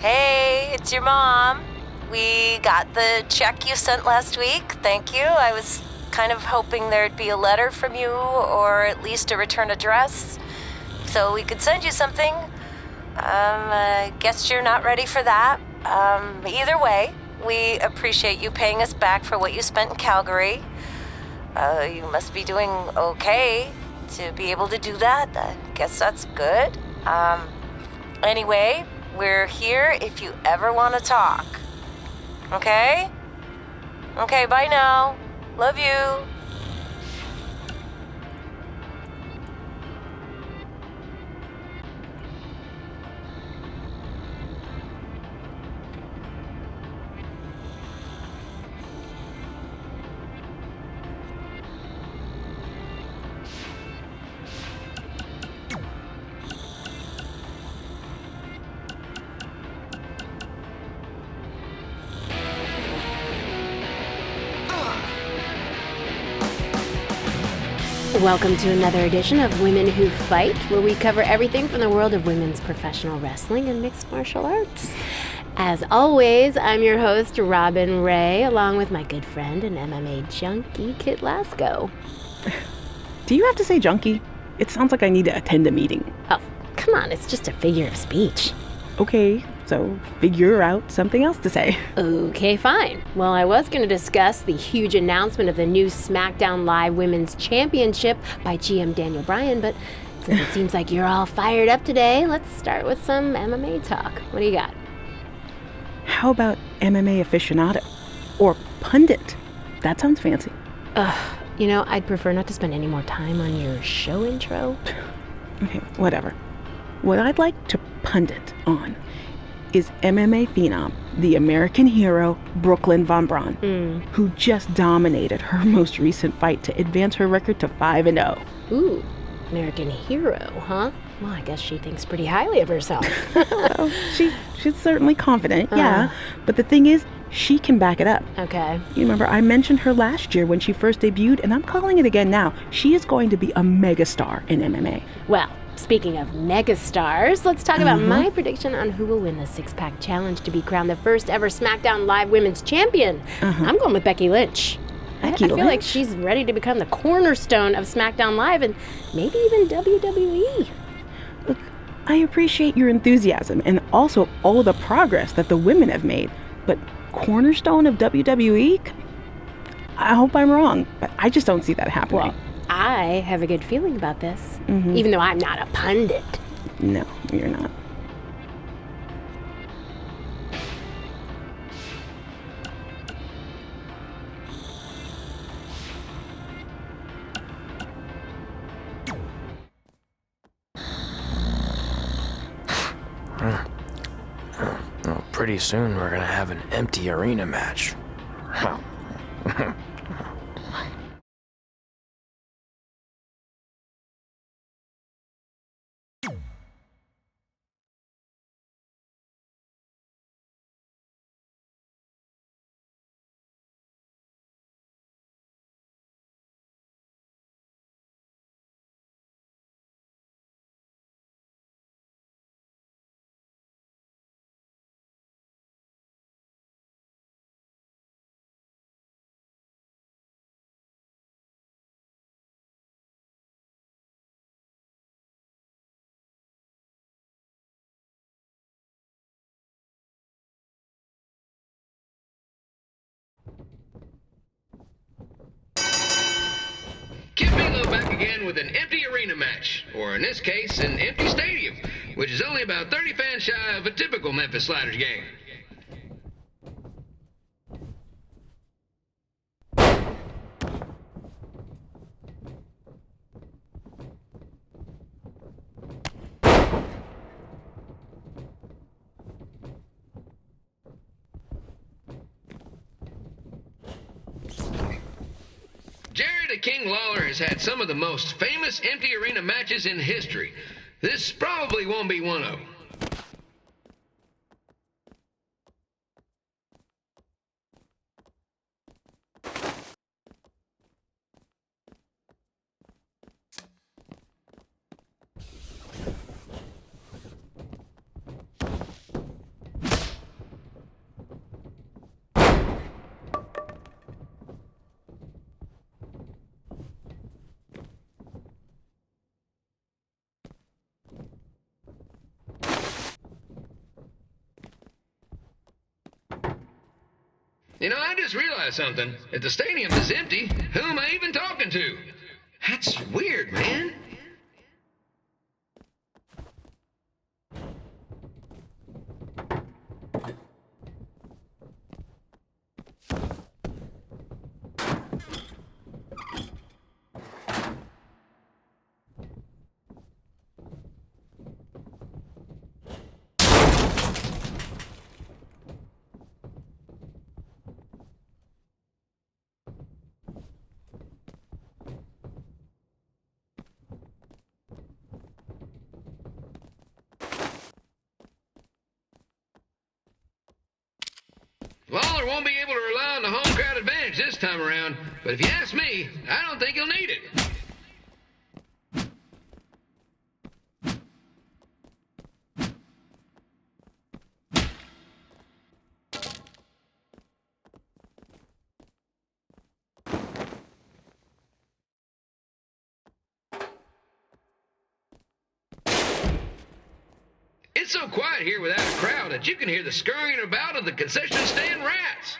Hey, it's your mom. We got the check you sent last week. Thank you. I was kind of hoping there'd be a letter from you or at least a return address so we could send you something. I guess you're not ready for that. Either way, we appreciate you paying us back for what you spent in Calgary. You must be doing okay to be able to do that. I guess that's good. Anyway, we're here if you ever want to talk. Okay? Okay, bye now. Love you. Welcome to another edition of Women Who Fight, where we cover everything from the world of women's professional wrestling and mixed martial arts. As always, I'm your host, Robin Ray, along with my good friend and MMA junkie, Kit Lasko. Do you have to say junkie? It sounds like I need to attend a meeting. Oh, come on, it's just a figure of speech. Okay, so figure out something else to say. Okay, fine. Well, I was going to discuss the huge announcement of the new SmackDown Live Women's Championship by GM Daniel Bryan, but since it seems like you're all fired up today, let's start with some MMA talk. What do you got? How about MMA aficionado? Or pundit? That sounds fancy. I'd prefer not to spend any more time on your show intro. Okay, whatever. What I'd like to pundit on is MMA phenom, the American hero, Brooklyn Von Braun, who just dominated her most recent fight to advance her record to 5-0. Ooh, American hero, huh? Well, I guess she thinks pretty highly of herself. Well, she's certainly confident, yeah. But the thing is, she can back it up. Okay. You remember, I mentioned her last year when she first debuted, and I'm calling it again now. She is going to be a megastar in MMA. Well, speaking of megastars, let's talk about my prediction on who will win the six-pack challenge to be crowned the first ever SmackDown Live Women's Champion. I'm going with Becky Lynch. I feel like she's ready to become the cornerstone of SmackDown Live and maybe even WWE. Look, I appreciate your enthusiasm and also all the progress that the women have made, but cornerstone of WWE? I hope I'm wrong, but I just don't see that happening. Well, I have a good feeling about this, even though I'm not a pundit. No, you're not. Well, pretty soon we're gonna have an empty arena match. Kid Bingo back again with an empty arena match, or in this case, an empty stadium, which is only about 30 fans shy of a typical Memphis Sliders game. Jared the King Lawler has had some of the most famous empty arena matches in history. This probably won't be one of them. You know, I just realized something. If the stadium is empty, who am I even talking to? That's weird, man. Lawler won't be able to rely on the home crowd advantage this time around, but if you ask me, I don't think he'll need it. It's so quiet here without a crowd that you can hear the scurrying about of the concession stand rats.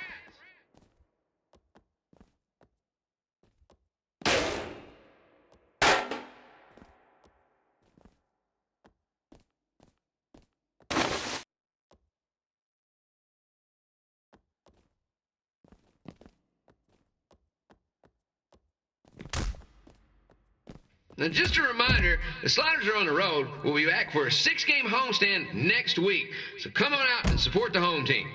Now, just a reminder, the Sliders are on the road. We'll be back for a 6-game homestand next week. So come on out and support the home team.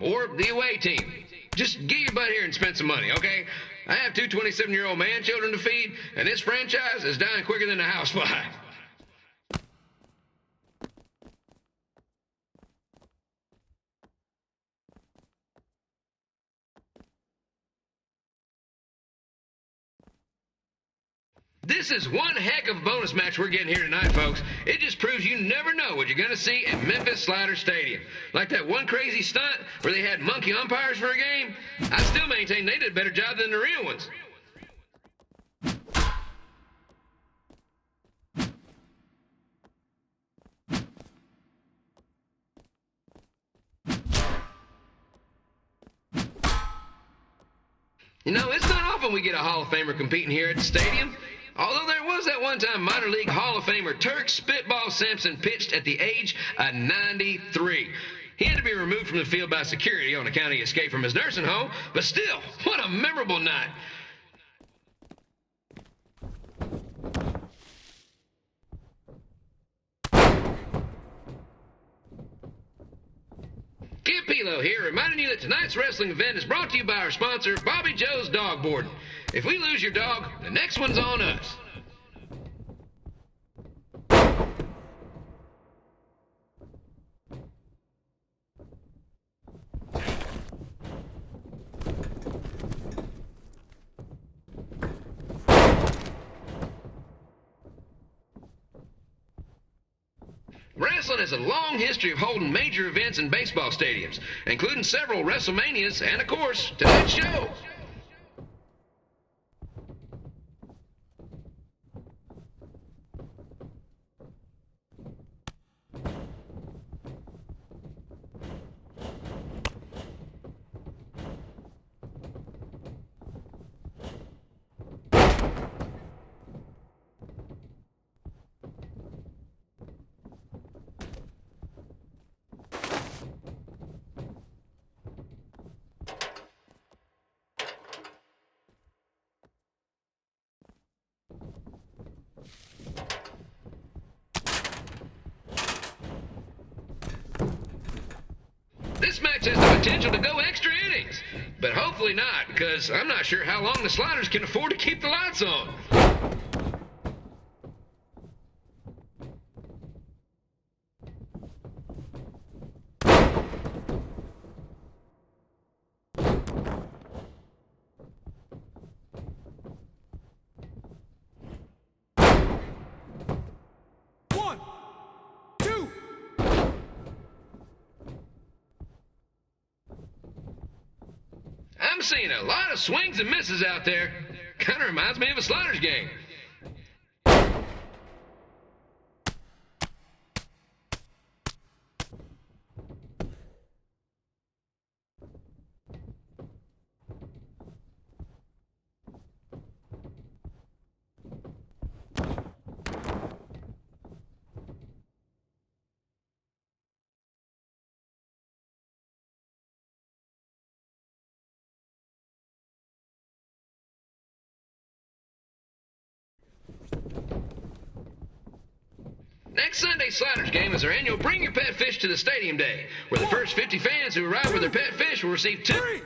Or the away team. Just get your butt here and spend some money, okay? I have 2 27-year-old man children to feed, and this franchise is dying quicker than a housefly. This is one heck of a bonus match we're getting here tonight, folks. It just proves you never know what you're going to see at Memphis Slider Stadium. Like that one crazy stunt where they had monkey umpires for a game. I still maintain they did a better job than the real ones. You know, it's not often we get a Hall of Famer competing here at the stadium. Although there was that one time minor league Hall of Famer Turk Spitball Sampson pitched at the age of 93. He had to be removed from the field by security on account he escaped from his nursing home, but still, what a memorable night. Kid Pilo here, reminding you that tonight's wrestling event is brought to you by our sponsor, Bobby Joe's Dog Boarding. If we lose your dog, the next one's on us. Wrestling has a long history of holding major events in baseball stadiums, including several WrestleManias and, of course, tonight's show. This match has the potential to go extra innings, but hopefully not, because I'm not sure how long the Sliders can afford to keep the lights on. I'm seeing a lot of swings and misses out there. Kind of reminds me of a Sliders game. Next Sunday's Sliders game is our annual Bring Your Pet Fish to the Stadium Day, where the first 50 fans who arrive with their pet fish will receive two.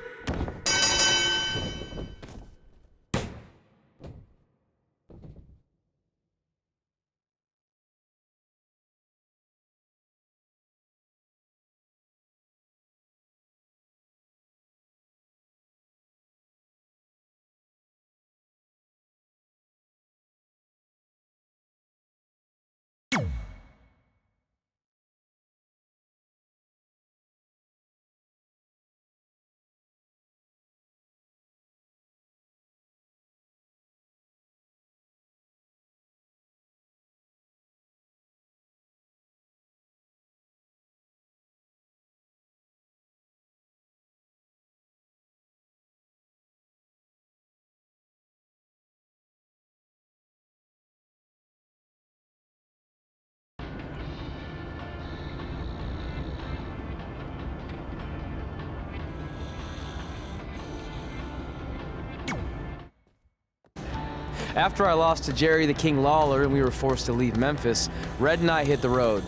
After I lost to Jerry the King Lawler and we were forced to leave Memphis, Red and I hit the road.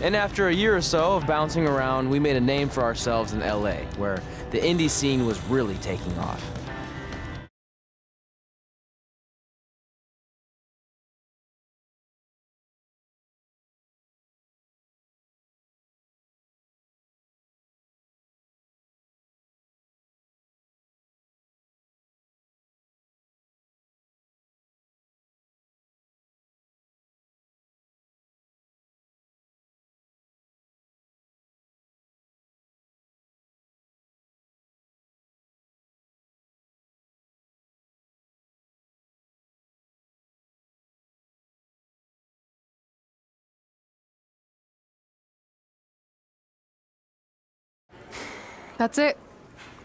And after a year or so of bouncing around, we made a name for ourselves in LA, where the indie scene was really taking off. That's it.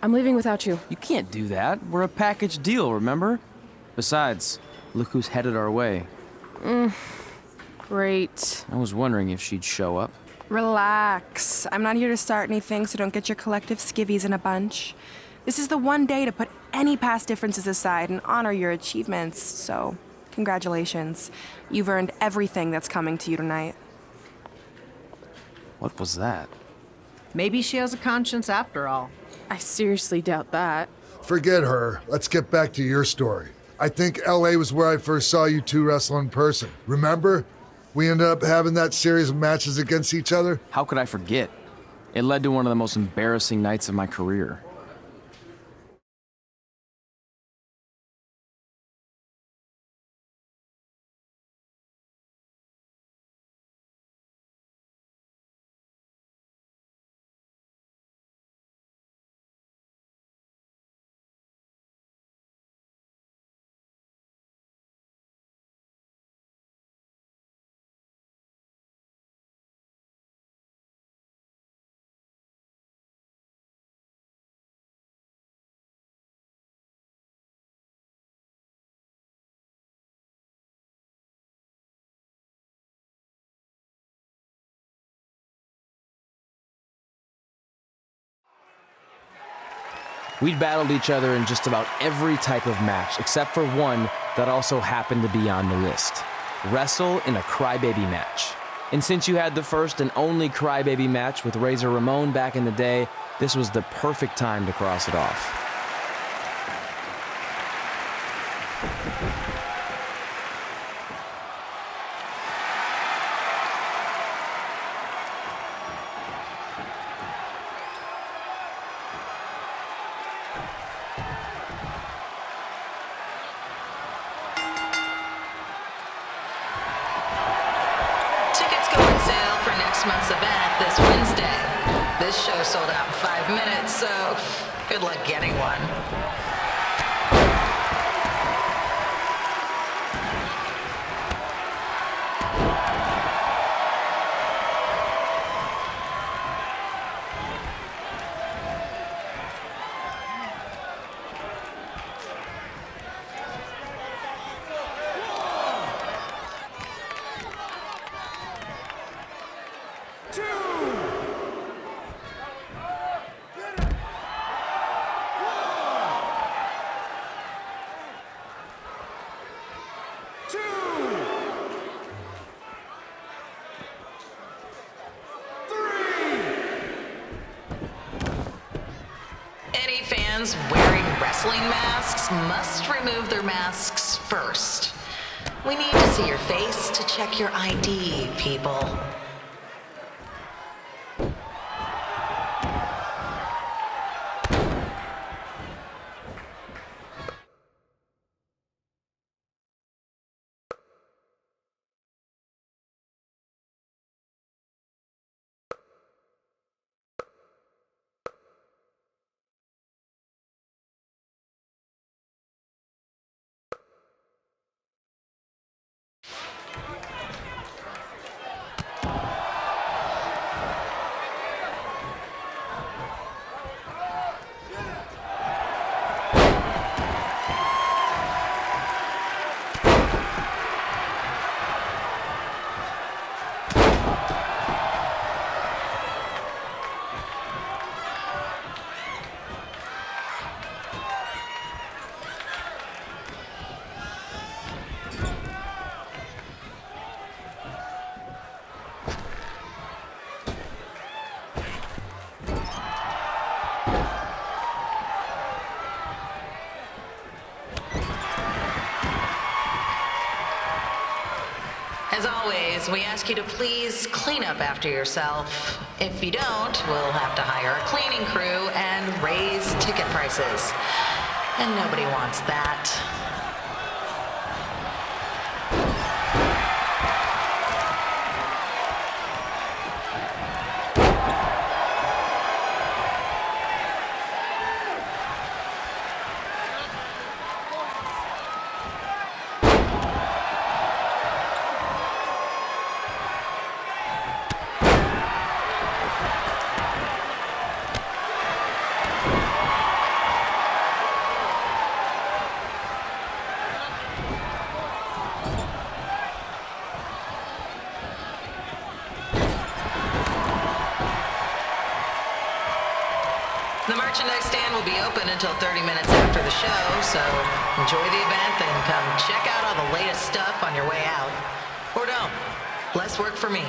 I'm leaving without you. You can't do that. We're a package deal, remember? Besides, look who's headed our way. Great. I was wondering if she'd show up. Relax. I'm not here to start anything, so don't get your collective skivvies in a bunch. This is the one day to put any past differences aside and honor your achievements, so congratulations. You've earned everything that's coming to you tonight. What was that? Maybe she has a conscience after all. I seriously doubt that. Forget her. Let's get back to your story. I think LA was where I first saw you two wrestle in person. Remember? We ended up having that series of matches against each other. How could I forget? It led to one of the most embarrassing nights of my career. We'd battled each other in just about every type of match, except for one that also happened to be on the list. Wrestle in a crybaby match. And since you had the first and only crybaby match with Razor Ramon back in the day, this was the perfect time to cross it off. Month's event this Wednesday. This show sold out in 5 minutes, so good luck getting one. Any fans wearing wrestling masks must remove their masks first. We need to see your face to check your ID, people. As always, we ask you to please clean up after yourself. If you don't, we'll have to hire a cleaning crew and raise ticket prices. And nobody wants that. The merchandise stand will be open until 30 minutes after the show, so enjoy the event and come check out all the latest stuff on your way out. Or don't. Less work for me.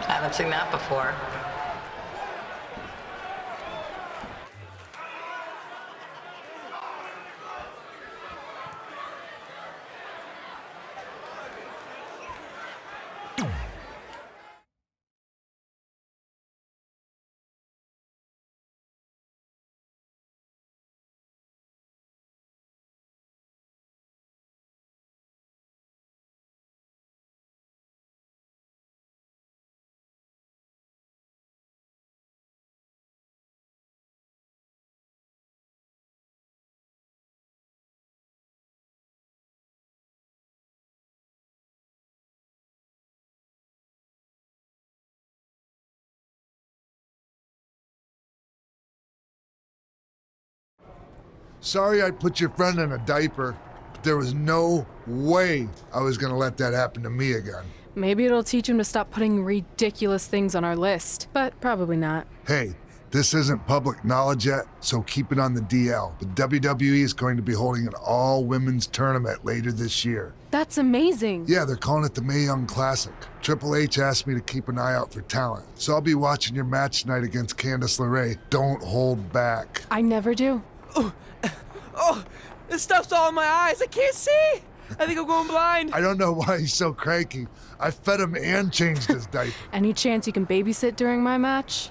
Haven't seen that before. Sorry I put your friend in a diaper, but there was no way I was gonna let that happen to me again. Maybe it'll teach him to stop putting ridiculous things on our list, but probably not. Hey, This isn't public knowledge yet, so keep it on the DL. But WWE is going to be holding an all-women's tournament later this year. That's amazing. Yeah, they're calling it the Mae Young Classic. Triple H asked me to keep an eye out for talent, so I'll be watching your match tonight against Candice LeRae. Don't hold back. I never do. Oh, this stuff's all in my eyes. I can't see. I think I'm going blind. I don't know why he's so cranky. I fed him and changed his diaper. Any chance you can babysit during my match?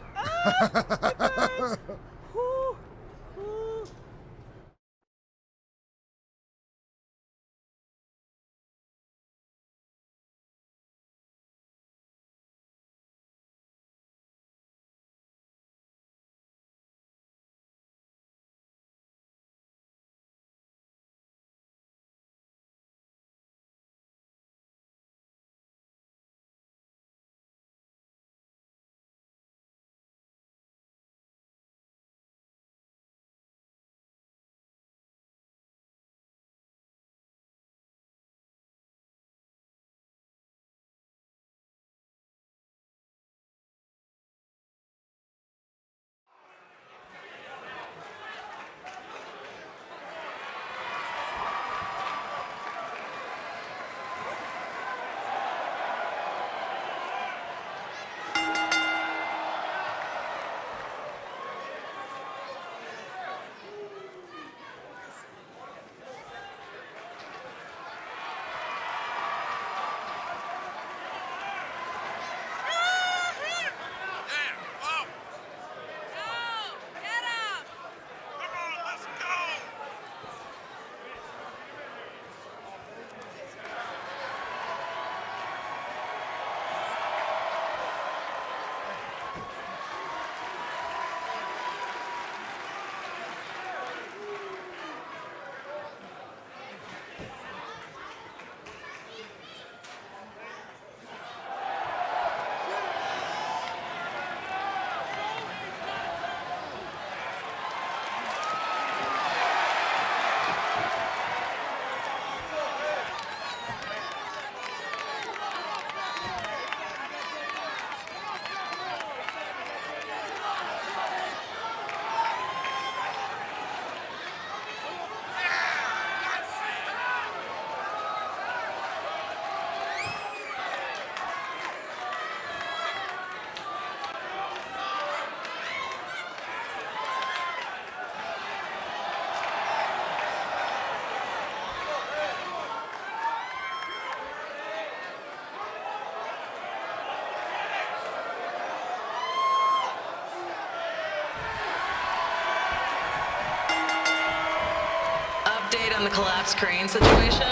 Update on the collapsed crane situation?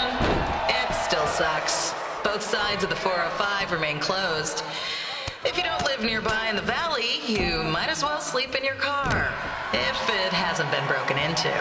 It still sucks. Both sides of the 405 remain closed. If you don't live nearby in the valley, you might as well sleep in your car, if it hasn't been broken into.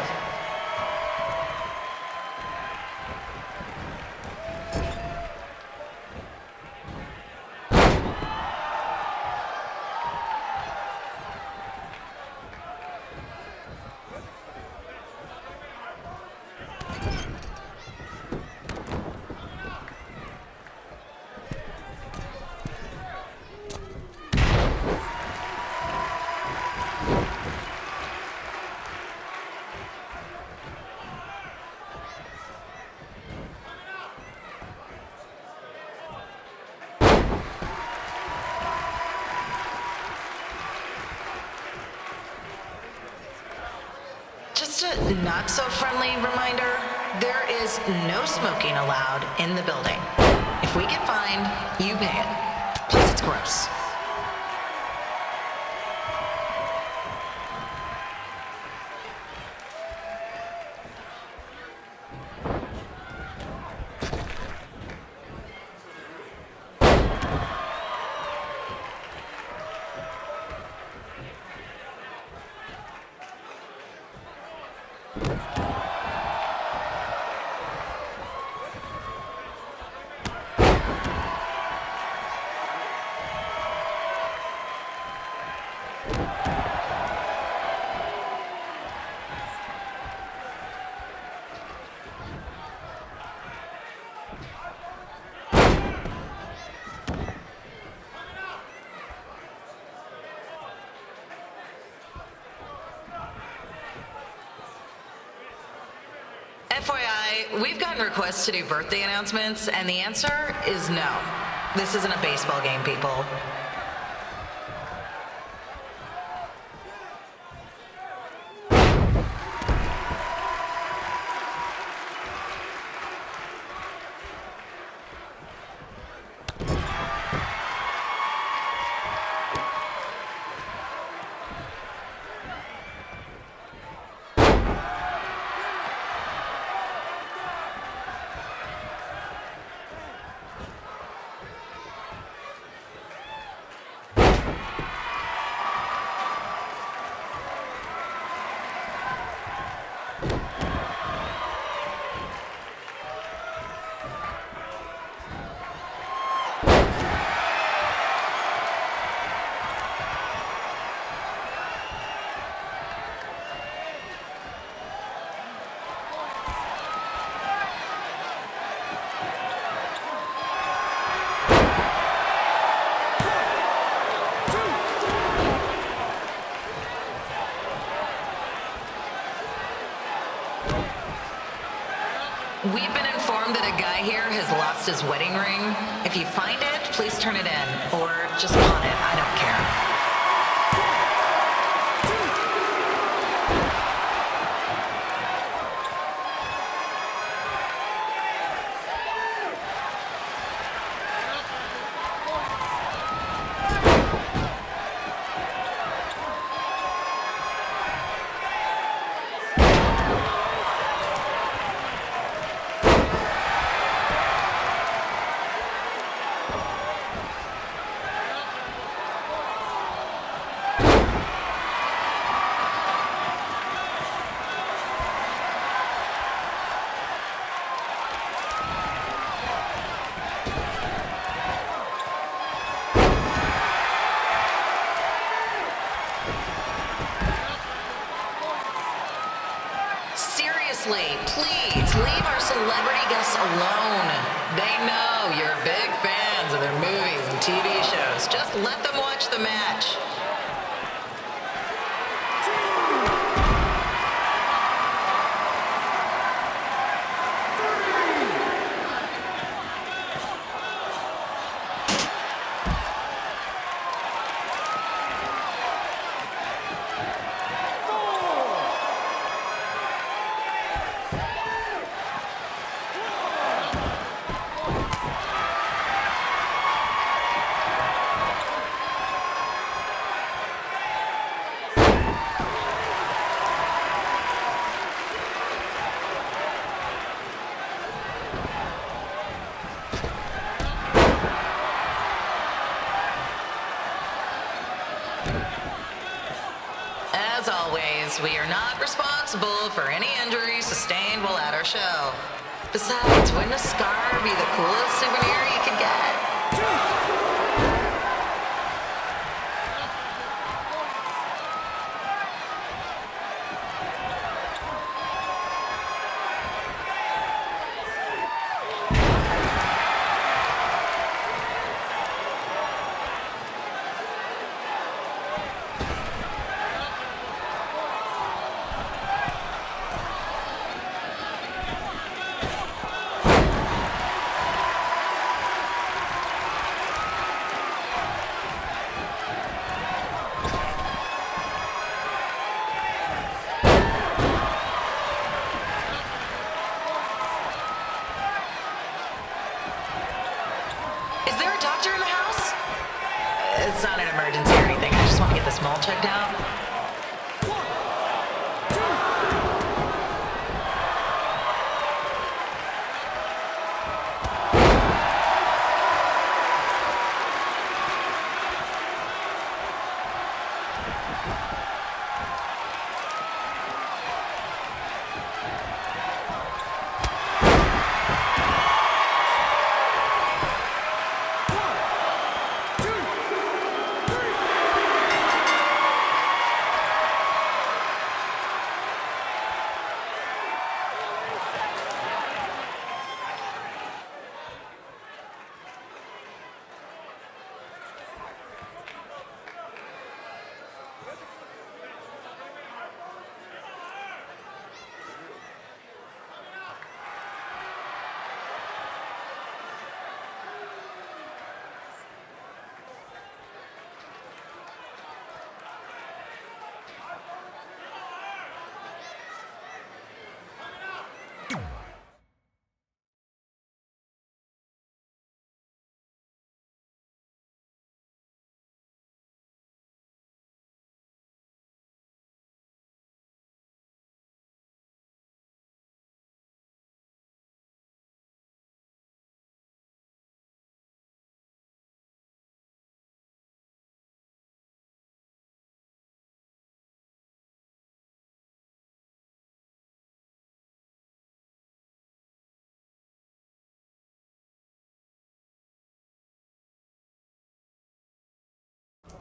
Just a not-so-friendly reminder, there is no smoking allowed in the building. If we get fined, you pay it. Plus, it's gross. FYI, we've gotten requests to do birthday announcements, and the answer is no. This isn't a baseball game, people. We've been informed that a guy here has lost his wedding ring. If you find it, please turn it in. Or just pawn it. I don't care. Please leave our celebrity guests alone. They know you're big fans of their movies and TV shows. Just let them watch the match. As always, we are not responsible for any injuries sustained while at our show. Besides, wouldn't a scar be the coolest souvenir you could get? It's not an emergency or anything. I just want to get this mole checked out.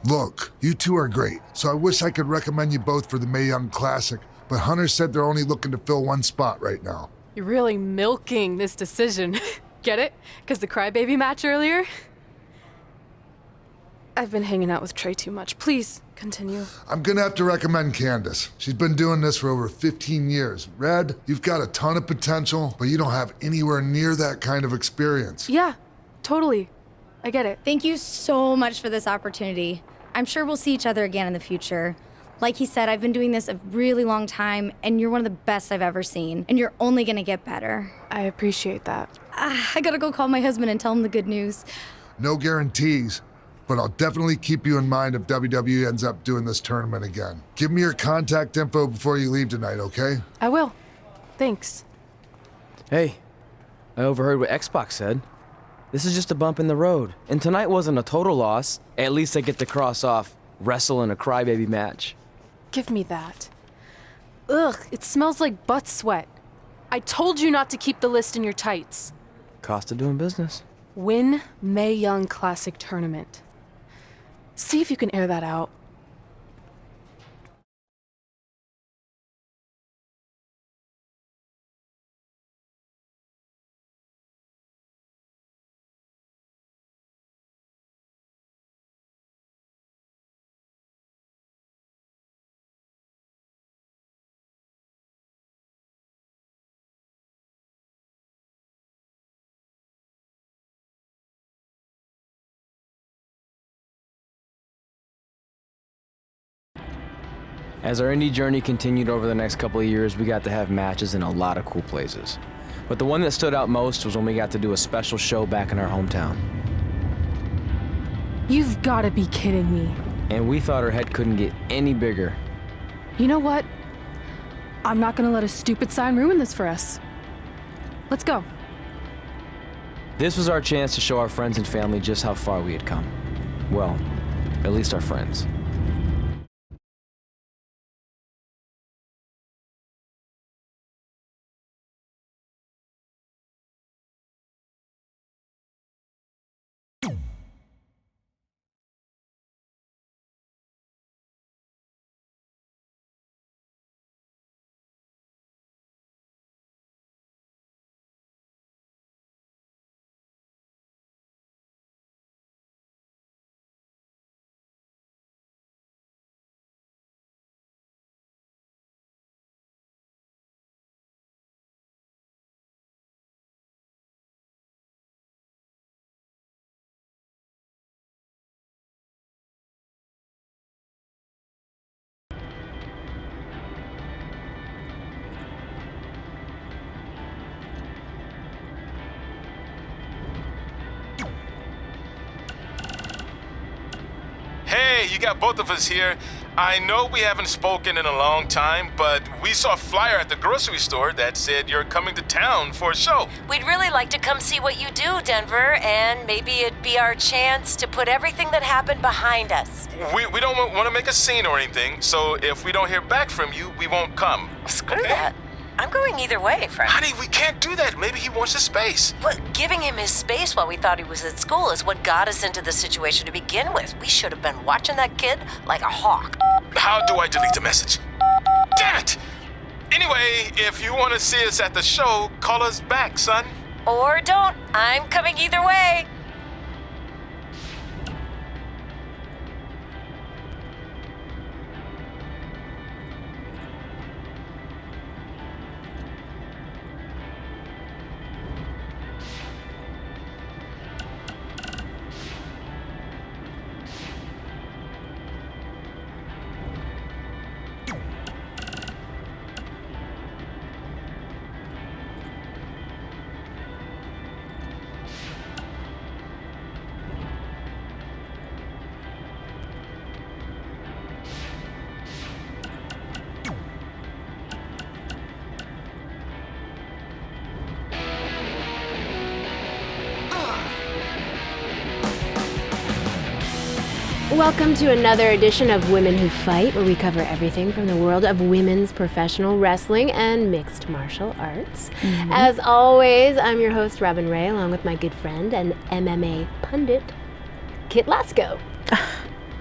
Look, you two are great, so I wish I could recommend you both for the Mae Young Classic, but Hunter said they're only looking to fill one spot right now. You're really milking this decision. Get it? Because the crybaby match earlier? I've been hanging out with Trey too much. Please, continue. I'm gonna have to recommend Candace. She's been doing this for over 15 years. Red, you've got a ton of potential, but you don't have anywhere near that kind of experience. Yeah, totally. I get it. Thank you so much for this opportunity. I'm sure we'll see each other again in the future. Like he said, I've been doing this a really long time, and you're one of the best I've ever seen, and you're only gonna get better. I appreciate that. I gotta go call my husband and tell him the good news. No guarantees, but I'll definitely keep you in mind if WWE ends up doing this tournament again. Give me your contact info before you leave tonight, okay? I will. Thanks. Hey, I overheard what Xbox said. This is just a bump in the road, and tonight wasn't a total loss. At least I get to cross off wrestle in a crybaby match. Give me that. Ugh, it smells like butt sweat. I told you not to keep the list in your tights. Cost of doing business. Win Mae Young Classic Tournament. See if you can air that out. As our indie journey continued over the next couple of years, we got to have matches in a lot of cool places. But the one that stood out most was when we got to do a special show back in our hometown. You've gotta be kidding me. And we thought our head couldn't get any bigger. You know what? I'm not gonna let a stupid sign ruin this for us. Let's go. This was our chance to show our friends and family just how far we had come. Well, at least our friends. Hey, you got both of us here. I know we haven't spoken in a long time, but we saw a flyer at the grocery store that said you're coming to town for a show. We'd really like to come see what you do, Denver, and maybe it'd be our chance to put everything that happened behind us. We don't want to make a scene or anything, so if we don't hear back from you, we won't come. Screw that. I'm going either way, friend. Honey, we can't do that. Maybe he wants his space. But giving him his space while we thought he was at school is what got us into the situation to begin with. We should have been watching that kid like a hawk. How do I delete the message? Damn it! Anyway, if you want to see us at the show, call us back, son. Or don't. I'm coming either way. Welcome to another edition of Women Who Fight, where we cover everything from the world of women's professional wrestling and mixed martial arts. As always, I'm your host, Robin Ray, along with my good friend and MMA pundit, Kit Lasko.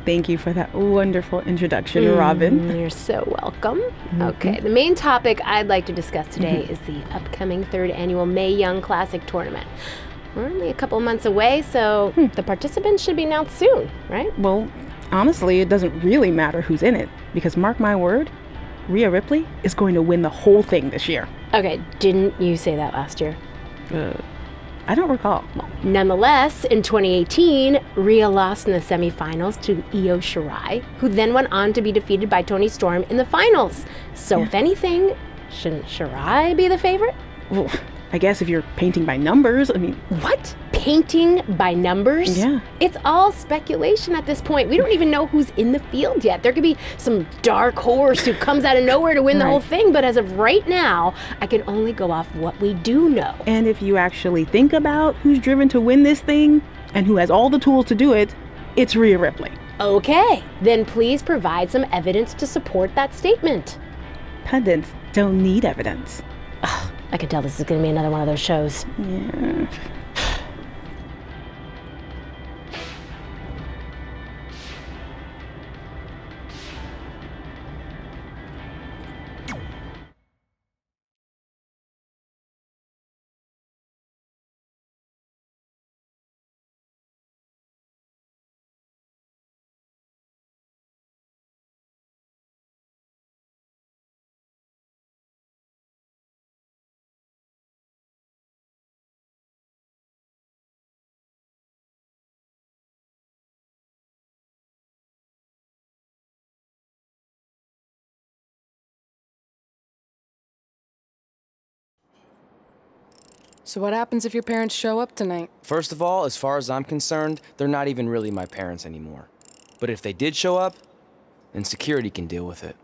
Thank you for that wonderful introduction, Robin. You're so welcome. Okay, the main topic I'd like to discuss today is the upcoming 3rd annual Mae Young Classic tournament. We're only a couple months away, so the participants should be announced soon, right? Well, honestly, it doesn't really matter who's in it, because mark my word, Rhea Ripley is going to win the whole thing this year. Okay, didn't you say that last year? I don't recall. Nonetheless, in 2018, Rhea lost in the semifinals to Io Shirai, who then went on to be defeated by Toni Storm in the finals. So if anything, shouldn't Shirai be the favorite? Well, I guess if you're painting by numbers, I mean... What? Painting by numbers? Yeah. It's all speculation at this point. We don't even know who's in the field yet. There could be some dark horse who comes out of nowhere to win the whole thing, but as of right now, I can only go off what we do know. And if you actually think about who's driven to win this thing, and who has all the tools to do it, it's Rhea Ripley. Okay, then please provide some evidence to support that statement. Pundits don't need evidence. I can tell this is going to be another one of those shows. Yeah. So what happens if your parents show up tonight? First of all, as far as I'm concerned, they're not even really my parents anymore. But if they did show up, then security can deal with it.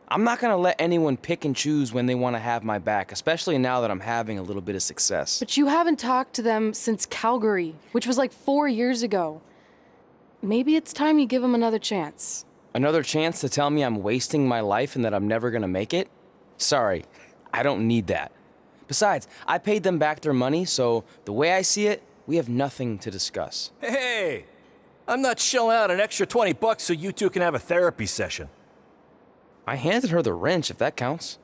I'm not gonna let anyone pick and choose when they want to have my back, especially now that I'm having a little bit of success. But you haven't talked to them since Calgary, which was like 4 years ago. Maybe it's time you give them another chance. Another chance to tell me I'm wasting my life and that I'm never gonna make it? Sorry, I don't need that. Besides, I paid them back their money, so the way I see it, we have nothing to discuss. Hey, I'm not shelling out an extra $20 so you two can have a therapy session. I handed her the wrench, if that counts.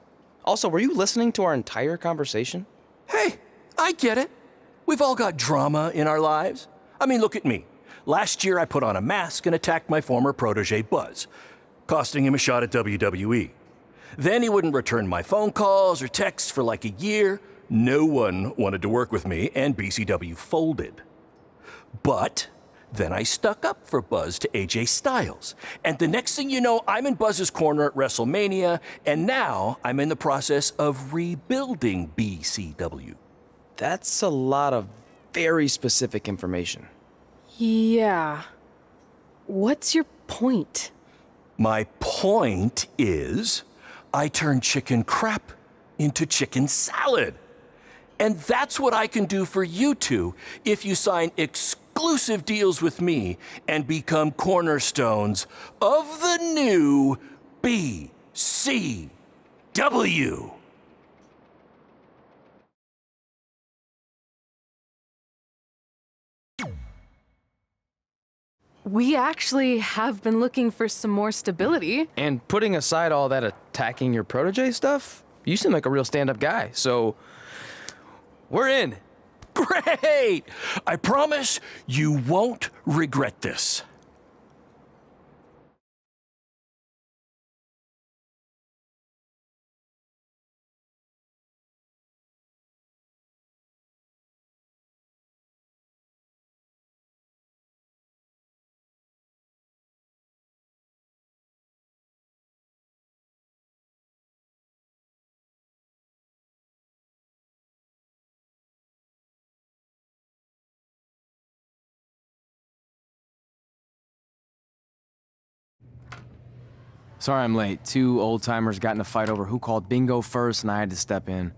Also, were you listening to our entire conversation? Hey, I get it. We've all got drama in our lives. I mean, look at me. Last year, I put on a mask and attacked my former protege, Buzz, costing him a shot at WWE. Then he wouldn't return my phone calls or texts for like a year. No one wanted to work with me, and BCW folded. But then I stuck up for Buzz to AJ Styles. And the next thing you know, I'm in Buzz's corner at WrestleMania, and now I'm in the process of rebuilding BCW. That's a lot of very specific information. Yeah. What's your point? My point is, I turned chicken crap into chicken salad. And that's what I can do for you two if you sign exclusive deals with me and become cornerstones of the new BCW. We actually have been looking for some more stability. And putting aside all that attacking your protege stuff, you seem like a real stand-up guy, so we're in. Great! I promise you won't regret this. Sorry I'm late. Two old-timers got in a fight over who called bingo first, and I had to step in.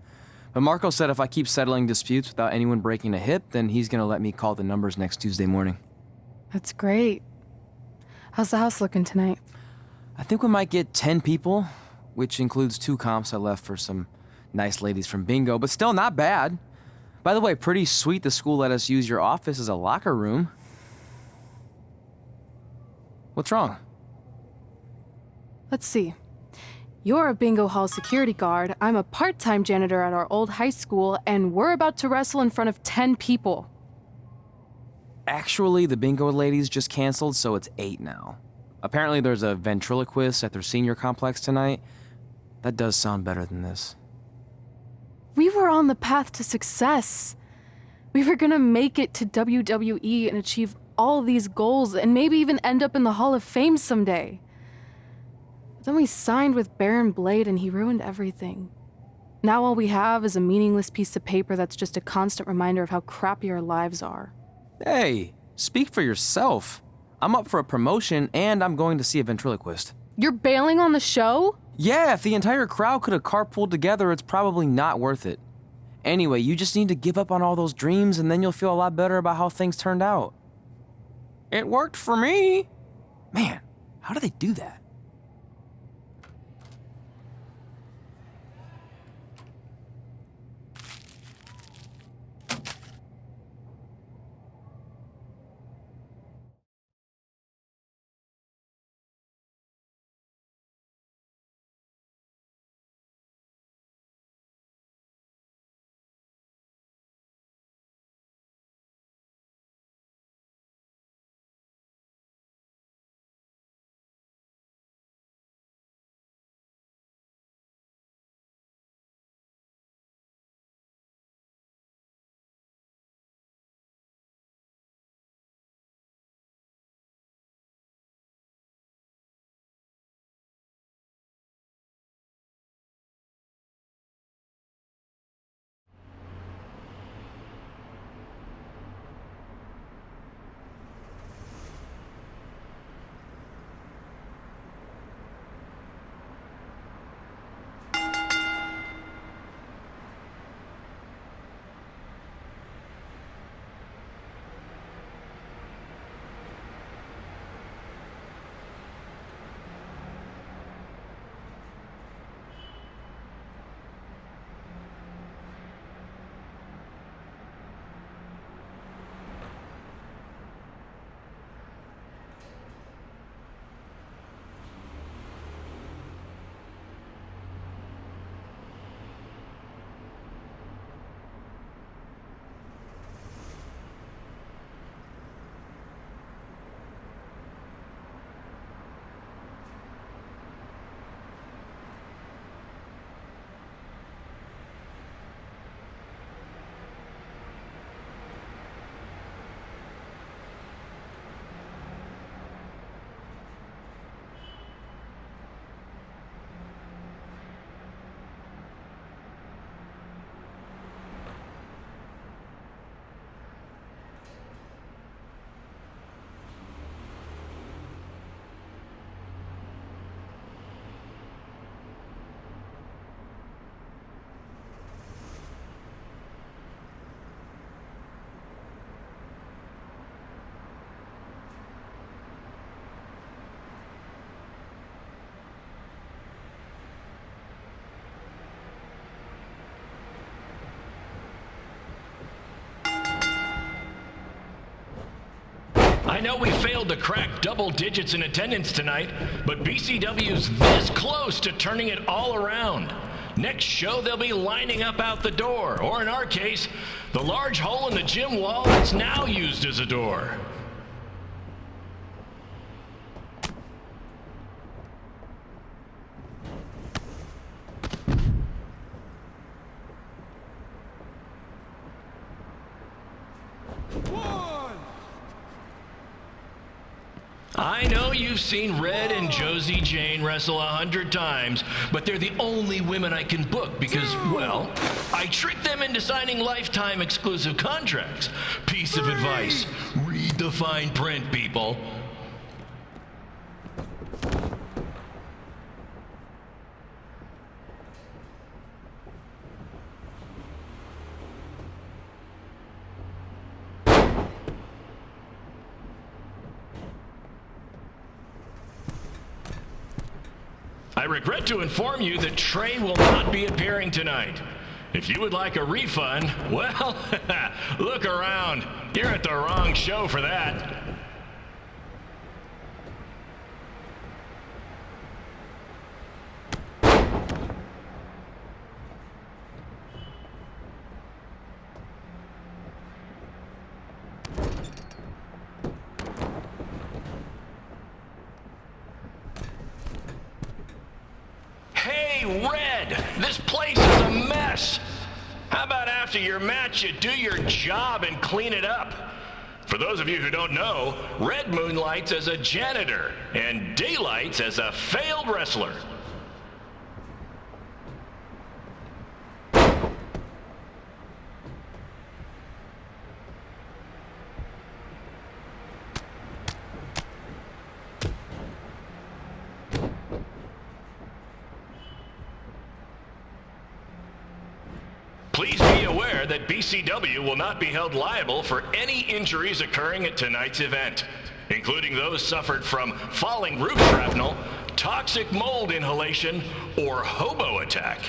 But Marco said if I keep settling disputes without anyone breaking a hip, then he's gonna let me call the numbers next Tuesday morning. That's great. How's the house looking tonight? I think we might get 10 people, which includes 2 comps I left for some nice ladies from bingo, but still not bad. By the way, pretty sweet the school let us use your office as a locker room. What's wrong? Let's see. You're a bingo hall security guard, I'm a part-time janitor at our old high school, and we're about to wrestle in front of 10 people. Actually, the bingo ladies just canceled, so it's 8 now. Apparently there's a ventriloquist at their senior complex tonight. That does sound better than this. We were on the path to success. We were gonna make it to WWE and achieve all these goals and maybe even end up in the Hall of Fame someday. But then we signed with Baron Blade and he ruined everything. Now all we have is a meaningless piece of paper that's just a constant reminder of how crappy our lives are. Hey, speak for yourself. I'm up for a promotion and I'm going to see a ventriloquist. You're bailing on the show? Yeah, if the entire crowd could have carpooled together, it's probably not worth it. Anyway, you just need to give up on all those dreams and then you'll feel a lot better about how things turned out. It worked for me. Man, how do they do that? I know we failed to crack double digits in attendance tonight, but BCW's this close to turning it all around. Next show, they'll be lining up out the door, or in our case, the large hole in the gym wall that's now used as a door. I know you've seen Red and Josie Jane wrestle 100 times, but they're the only women I can book because, well, I tricked them into signing lifetime exclusive contracts. Piece of advice, read the fine print, people. I regret to inform you that Trey will not be appearing tonight. If you would like a refund, well, look around. You're at the wrong show for that. Hey, Red! This place is a mess! How about after your match you do your job and clean it up? For those of you who don't know, Red moonlights as a janitor and daylights as a failed wrestler. Please be aware that BCW will not be held liable for any injuries occurring at tonight's event, including those suffered from falling roof shrapnel, toxic mold inhalation, or hobo attack.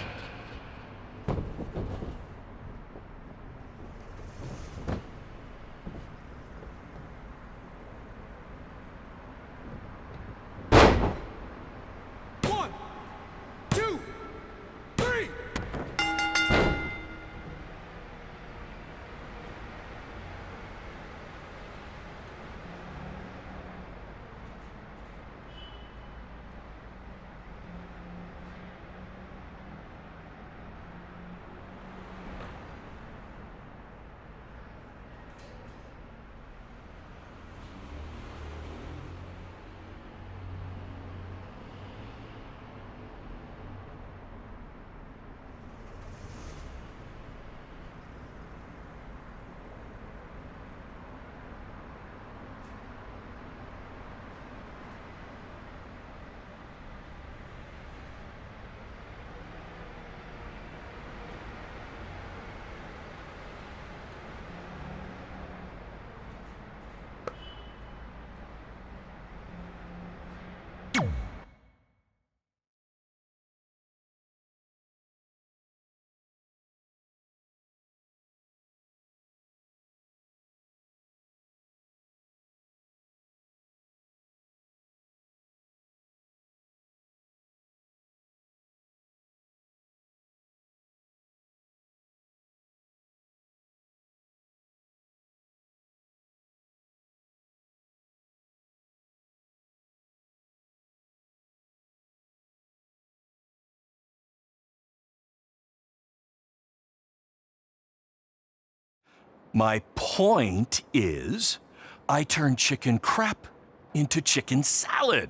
My point is, I turn chicken crap into chicken salad.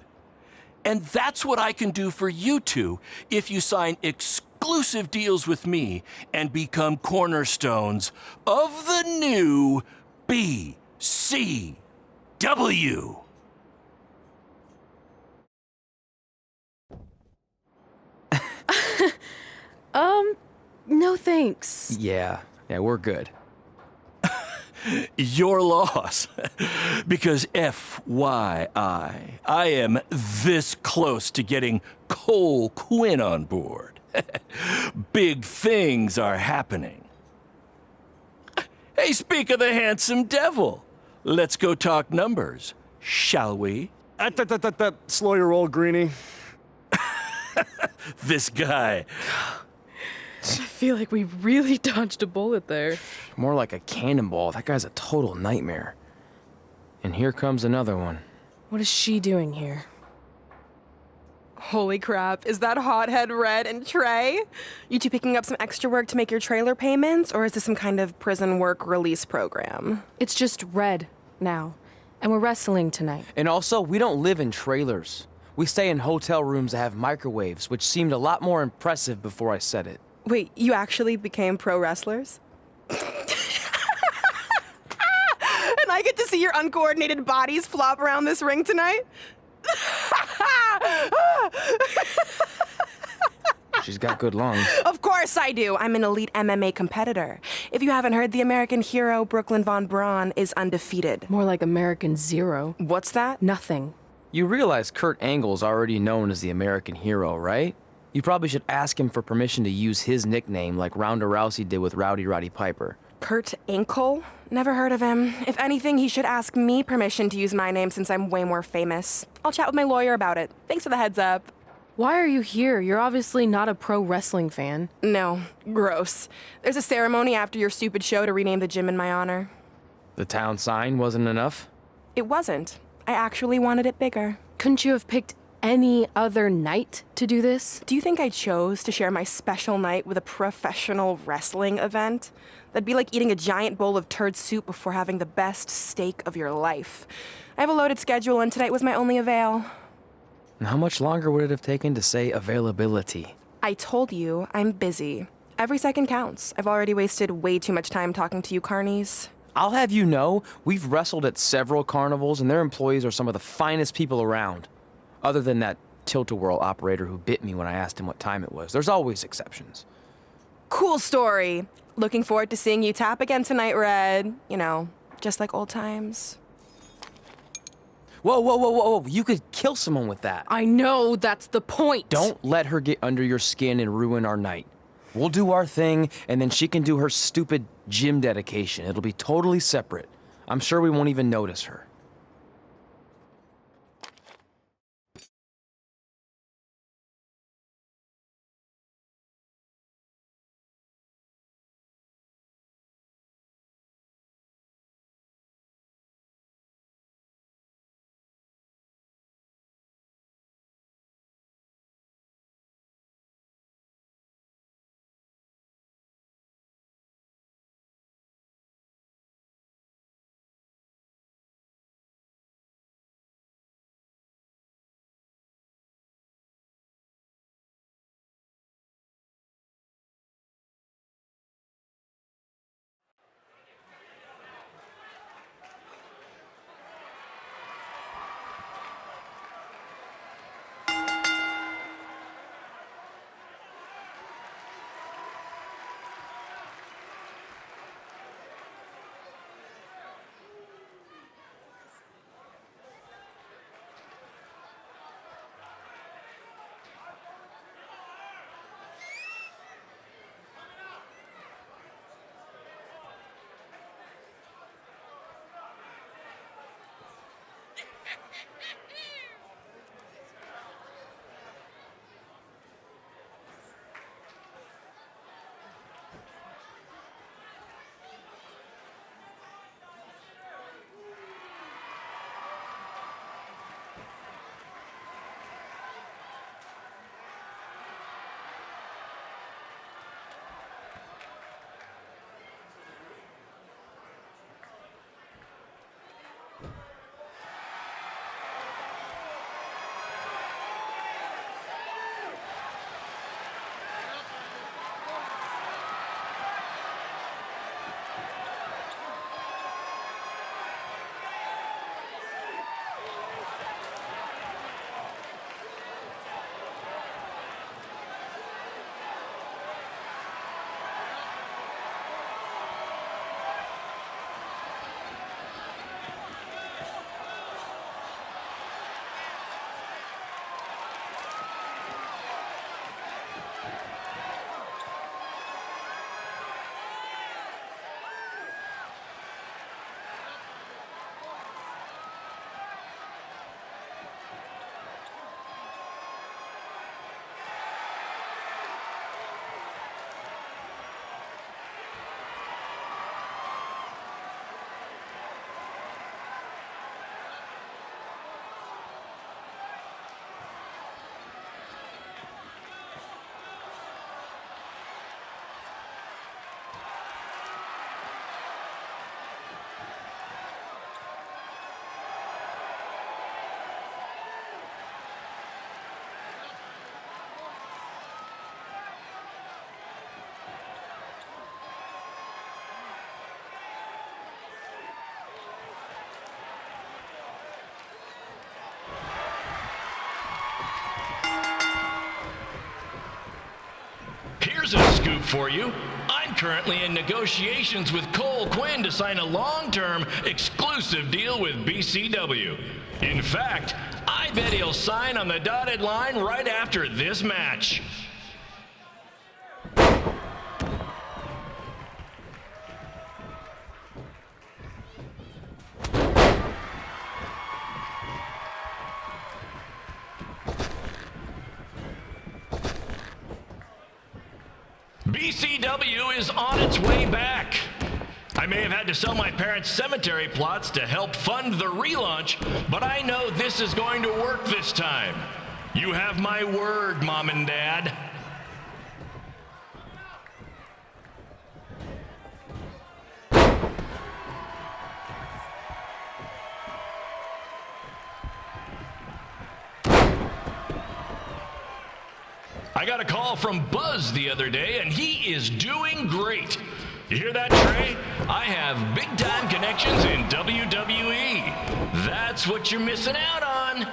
And that's what I can do for you two if you sign exclusive deals with me and become cornerstones of the new BCW. No thanks. Yeah, we're good. Your loss. Because FYI, I am this close to getting Cole Quinn on board. Big things are happening. Hey, speak of the handsome devil. Let's go talk numbers, shall we? Slow your roll, Greenie. This guy. I feel like we really dodged a bullet there. More like a cannonball. That guy's a total nightmare. And here comes another one. What is she doing here? Holy crap, is that hothead Red and Trey? You two picking up some extra work to make your trailer payments, or is this some kind of prison work release program? It's just Red now, and we're wrestling tonight. And also, we don't live in trailers. We stay in hotel rooms that have microwaves, which seemed a lot more impressive before I said it. Wait, you actually became pro wrestlers? And I get to see your uncoordinated bodies flop around this ring tonight? She's got good lungs. Of course I do. I'm an elite MMA competitor. If you haven't heard, the American hero, Brooklyn Von Braun, is undefeated. More like American Zero. What's that? Nothing. You realize Kurt Angle's already known as the American hero, right? You probably should ask him for permission to use his nickname like Ronda Rousey did with Rowdy Roddy Piper. Kurt Angle? Never heard of him. If anything, he should ask me permission to use my name since I'm way more famous. I'll chat with my lawyer about it. Thanks for the heads up. Why are you here? You're obviously not a pro wrestling fan. No, gross. There's a ceremony after your stupid show to rename the gym in my honor. The town sign wasn't enough? It wasn't. I actually wanted it bigger. Couldn't you have picked any other night to do this? Do you think I chose to share my special night with a professional wrestling event? That'd be like eating a giant bowl of turd soup before having the best steak of your life. I have a loaded schedule, and tonight was my only avail. And how much longer would it have taken to say availability? I told you, I'm busy. Every second counts. I've already wasted way too much time talking to you carnies. I'll have you know, we've wrestled at several carnivals, and their employees are some of the finest people around. Other than that tilt-a-whirl operator who bit me when I asked him what time it was. There's always exceptions. Cool story. Looking forward to seeing you tap again tonight, Red. You know, just like old times. Whoa, whoa, whoa, whoa, whoa. You could kill someone with that. I know, that's the point. Don't let her get under your skin and ruin our night. We'll do our thing, and then she can do her stupid gym dedication. It'll be totally separate. I'm sure we won't even notice her. Here's a scoop for you. I'm currently in negotiations with Cole Quinn to sign a long-term, exclusive deal with BCW. In fact, I bet he'll sign on the dotted line right after this match. BCW is on its way back. I may have had to sell my parents' cemetery plots to help fund the relaunch, but I know this is going to work this time. You have my word, Mom and Dad. I got a call from Buzz the other day, and he is doing great. You hear that, Trey? I have big-time connections in WWE. That's what you're missing out on.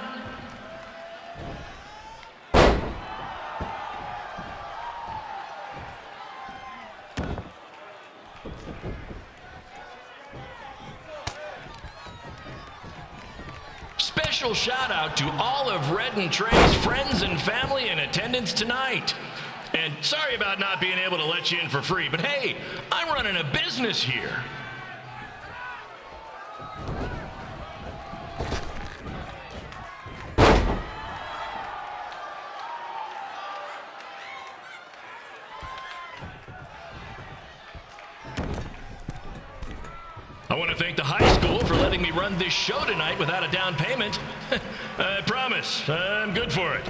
Special shout out to all of Red and Trey's friends and family in attendance tonight. And sorry about not being able to let you in for free, but hey, I'm running a business here. I want to thank the high school for letting me run this show tonight without a down payment. I promise, I'm good for it.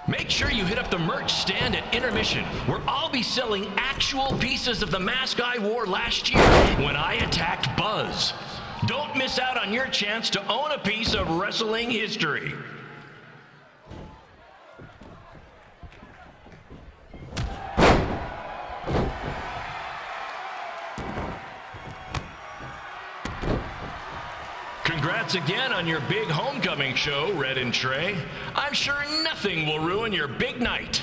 Make sure you hit up the merch stand at intermission, where I'll be selling actual pieces of the mask I wore last year when I attacked Buzz. Don't miss out on your chance to own a piece of wrestling history. Congrats again on your big homecoming show, Red and Trey. I'm sure nothing will ruin your big night.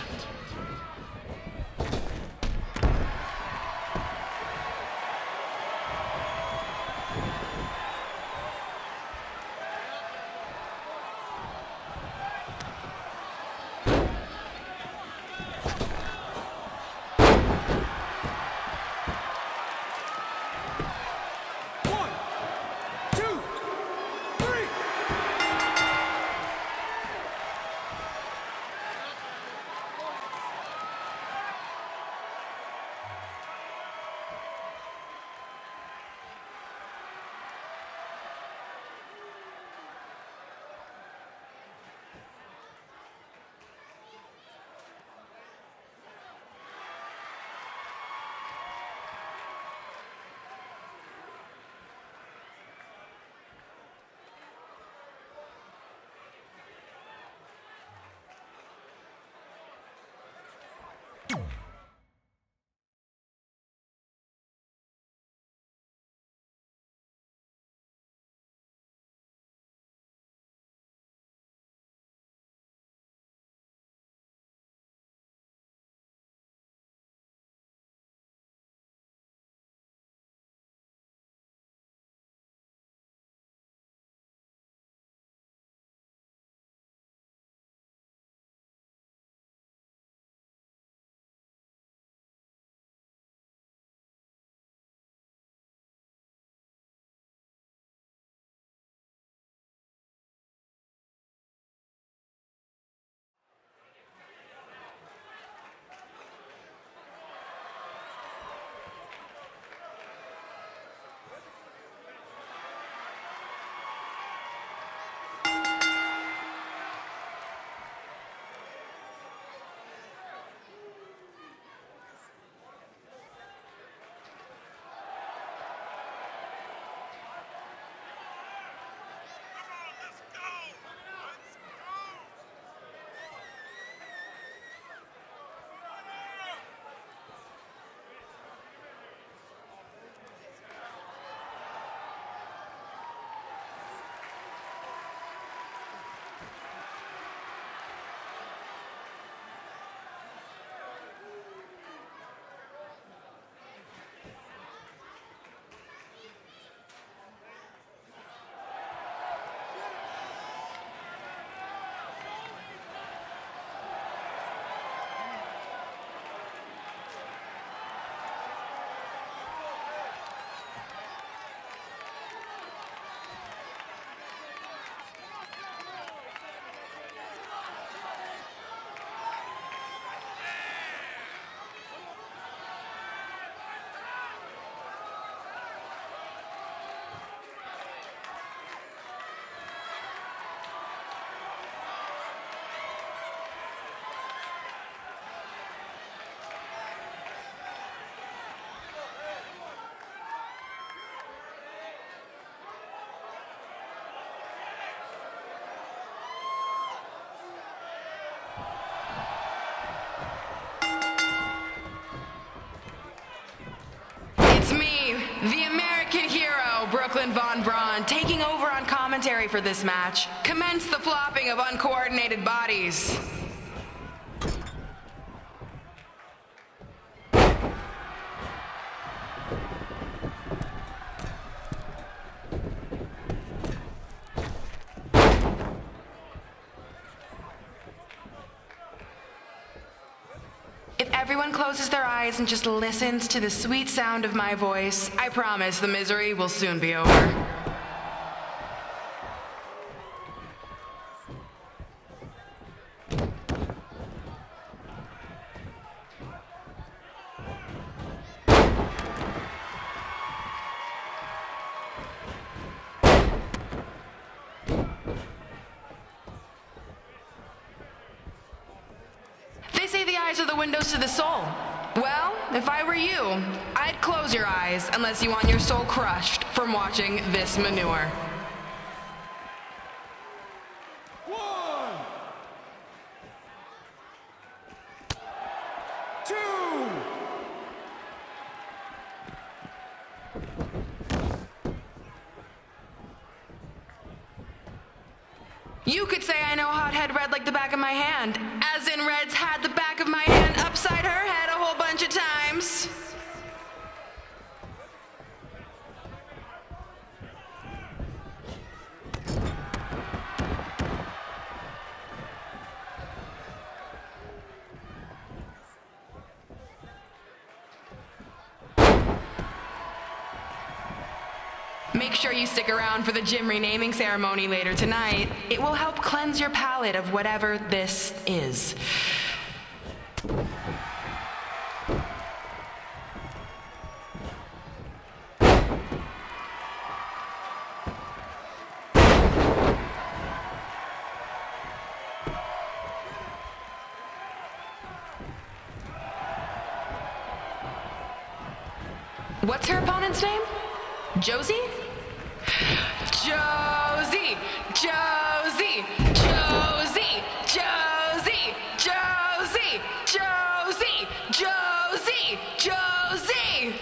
Von Braun taking over on commentary for this match. Commence the flopping of uncoordinated bodies. If everyone closes their eyes and just listens to the sweet sound of my voice, I promise the misery will soon be over. They say the eyes are the windows to the soul. Well, if I were you, I'd close your eyes unless you want your soul crushed from watching this manure. You could say I know hothead Red like the back of my hand, as in Red's had the back of my hand upside her head a whole bunch of times. Make sure you stick around for the gym renaming ceremony later tonight. It will help cleanse your palate of whatever this is. What's her opponent's name? Josie? Josie! Josie! Josie! Josie! Josie! Josie! Josie! Josie!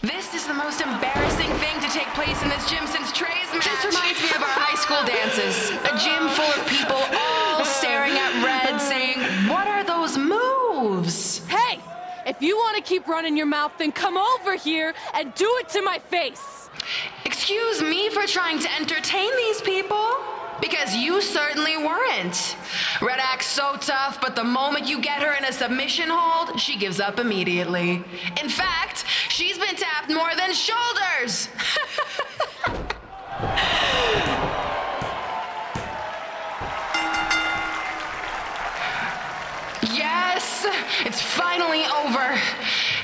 This is the most embarrassing thing to take place in this gym since Trey's match. This reminds me of our high school dances. A gym full of people all staring at Red saying, "What are those moves?" Hey! If you want to keep running your mouth, then come over here and do it to my face! Excuse me for trying to entertain these people? Because you certainly weren't. Red acts so tough, but the moment you get her in a submission hold, she gives up immediately. In fact, she's been tapped more than shoulders. Yes, it's finally over.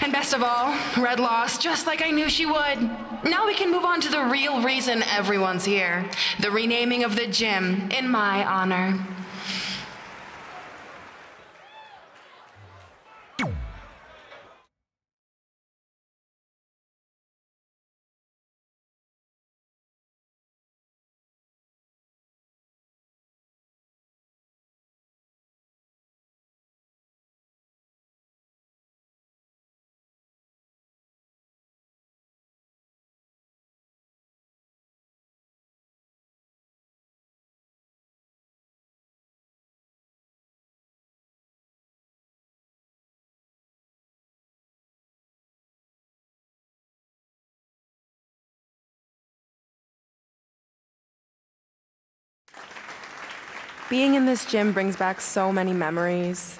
And best of all, Red lost just like I knew she would. Now we can move on to the real reason everyone's here. The renaming of the gym in my honor. Being in this gym brings back so many memories.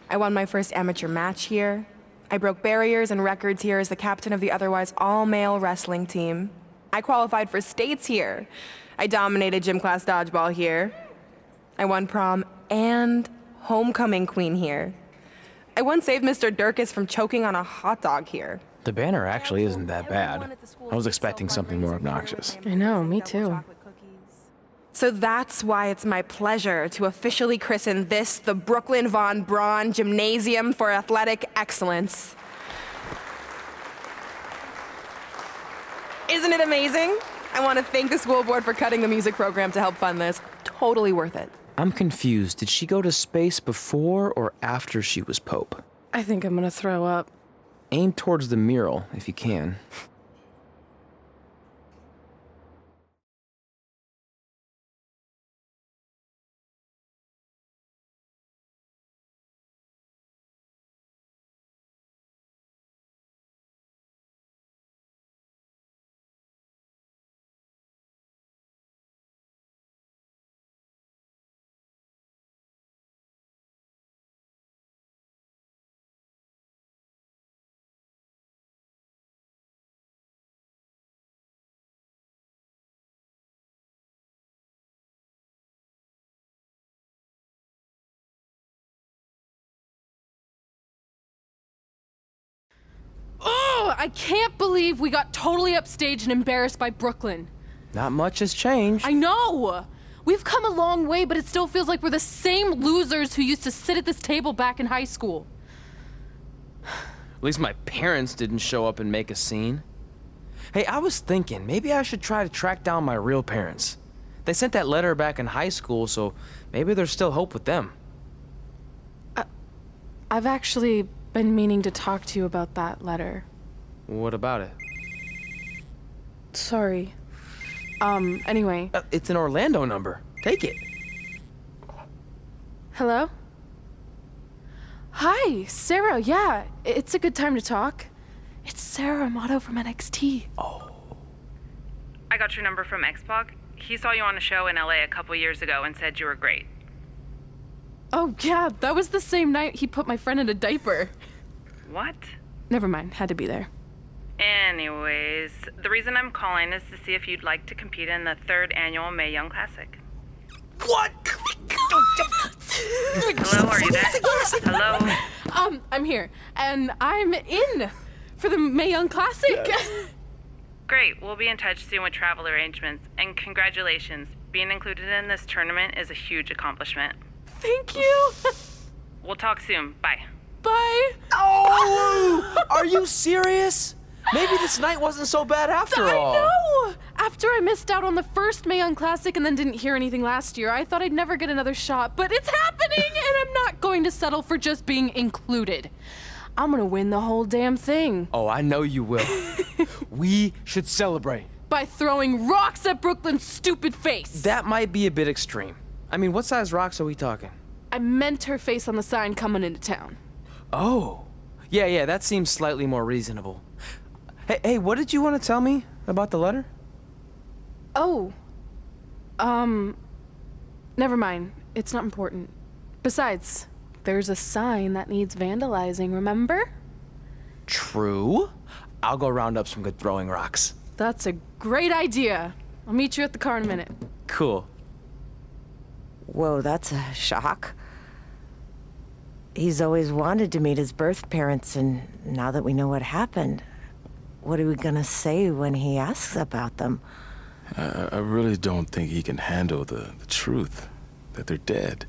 I won my first amateur match here. I broke barriers and records here as the captain of the otherwise all-male wrestling team. I qualified for states here. I dominated gym class dodgeball here. I won prom and homecoming queen here. I once saved Mr. Durkis from choking on a hot dog here. The banner actually isn't that bad. I was expecting something more obnoxious. I know, me too. So that's why it's my pleasure to officially christen this the Brooklyn Von Braun Gymnasium for Athletic Excellence. Isn't it amazing? I want to thank the school board for cutting the music program to help fund this. totally worth it. I'm confused. Did she go to space before or after she was Pope? I think I'm gonna throw up. Aim towards the mural if you can. Oh, I can't believe we got totally upstaged and embarrassed by Brooklyn. Not much has changed. I know! We've come a long way, but it still feels like we're the same losers who used to sit at this table back in high school. At least my parents didn't show up and make a scene. Hey, I was thinking, maybe I should try to track down my real parents. They sent that letter back in high school, so maybe there's still hope with them. I've actually been meaning to talk to you about that letter. What about it? Sorry. Anyway. It's an Orlando number. Take it. Hello? Hi, Sarah. Yeah, it's a good time to talk. It's Sarah Amato from NXT. Oh. I got your number from Xpog. He saw you on a show in LA a couple years ago and said you were great. Oh, yeah, that was the same night he put my friend in a diaper. What? Never mind, had to be there. Anyways, the reason I'm calling is to see if you'd like to compete in the 3rd annual Mae Young Classic. What? Hello, are you there? Hello? I'm here, and I'm in for the Mae Young Classic. Great, we'll be in touch soon with travel arrangements, and congratulations. Being included in this tournament is a huge accomplishment. Thank you. We'll talk soon. Bye. Bye. Oh! Are you serious? Maybe this night wasn't so bad after all. I know! After I missed out on the first Mae Young Classic and then didn't hear anything last year, I thought I'd never get another shot, but it's happening, and I'm not going to settle for just being included. I'm gonna win the whole damn thing. Oh, I know you will. We should celebrate. By throwing rocks at Brooklyn's stupid face. That might be a bit extreme. I mean, what size rocks are we talking? I meant her face on the sign coming into town. Oh. Yeah, that seems slightly more reasonable. Hey, what did you want to tell me about the letter? Oh. Never mind. It's not important. Besides, there's a sign that needs vandalizing, remember? True. I'll go round up some good throwing rocks. That's a great idea. I'll meet you at the car in a minute. Cool. Whoa, that's a shock. He's always wanted to meet his birth parents, and now that we know what happened, what are we gonna say when he asks about them? I really don't think he can handle the truth, that they're dead.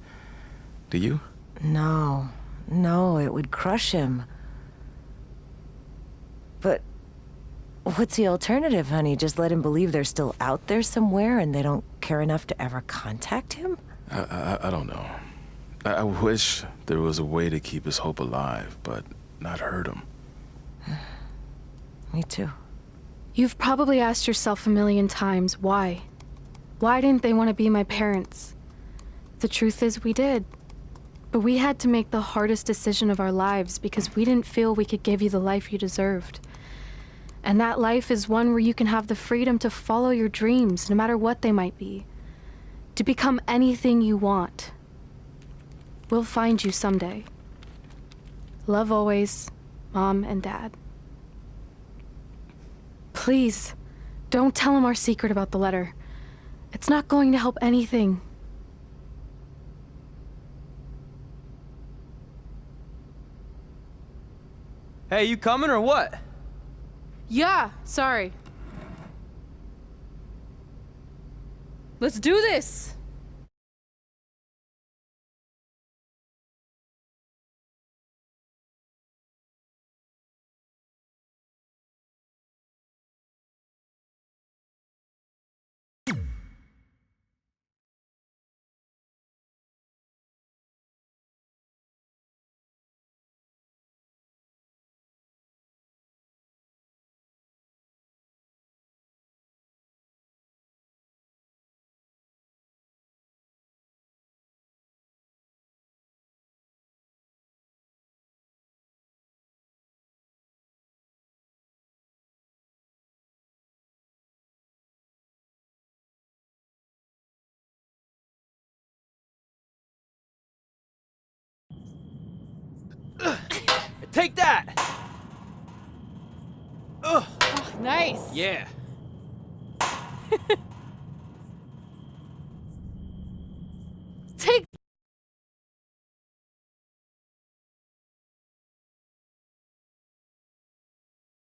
Do you? No, it would crush him. But what's the alternative, honey? Just let him believe they're still out there somewhere and they don't care enough to ever contact him? I don't know. I wish there was a way to keep his hope alive, but not hurt him. Me too. You've probably asked yourself a million times, why? Why didn't they want to be my parents? The truth is we did. But we had to make the hardest decision of our lives because we didn't feel we could give you the life you deserved. And that life is one where you can have the freedom to follow your dreams, no matter what they might be. To become anything you want. We'll find you someday. Love always, Mom and Dad. Please, don't tell him our secret about the letter. It's not going to help anything. Hey, you coming or what? Yeah, sorry. Let's do this! Take that! Nice. Yeah.